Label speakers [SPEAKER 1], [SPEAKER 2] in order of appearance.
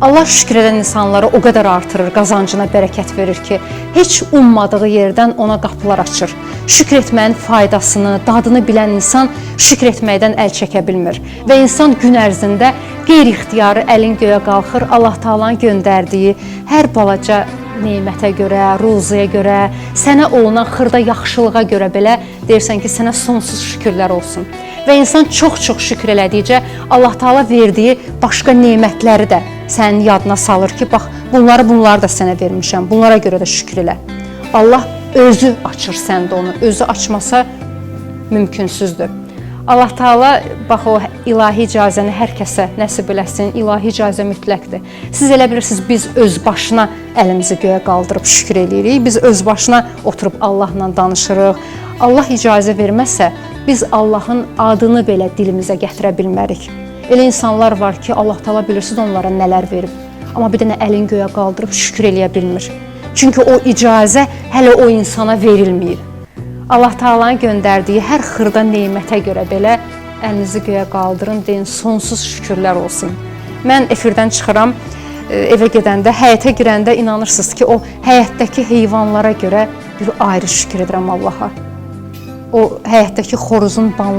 [SPEAKER 1] Allah şükür edən insanları o qədər artırır, qazancına bərəkət verir ki, heç ummadığı yerdən ona qapılar açır. Şükür etməyin faydasını, dadını bilən insan şükür etməkdən əl çəkə bilmir. Və insan gün ərzində qeyri-ixtiyarı əlin göyə qalxır, Allah Taala'nın göndərdiyi hər balaca nemətə görə, ruzuya görə, sənə olunan xırda yaxşılığa görə belə deyirsən ki, sənə sonsuz şükürlər olsun. Və insan çox-çox şükür elədikcə Allah Taala verdiyi başqa nemətləri də sənin yadına salır ki, bax, bunları da sənə vermişəm, bunlara görə də şükür elə. Allah özü açır səndə onu, özü açmasa mümkünsüzdür. Allah Taala bax o ilahi icazəni hər kəsə nəsib eləsin, ilahi icazə mütləqdir. Siz elə bilirsiniz, biz öz başına əlimizi göyə qaldırıb şükür eləyirik, biz öz başına oturub Allahla danışırıq. Allah icazə verməsə, biz Allahın adını belə dilimizə gətirə bilmərik. Elə insanlar var ki, Allah Taala bilirsiniz onlara nələr verib, amma bir dənə əlin göyə qaldırıb şükür eləyə bilmir. Çünki o icazə hələ o insana verilməyib. Allah Taala'nın göndərdiyi hər xırda nemətə görə belə əlinizi göyə qaldırın, deyin sonsuz şükürlər olsun. Mən efirdən çıxıram, evə gedəndə, həyətə girəndə inanırsınız ki, o həyətdəki heyvanlara görə bir ayrı şükür edirəm Allaha. O həyətdəki xoruzun banları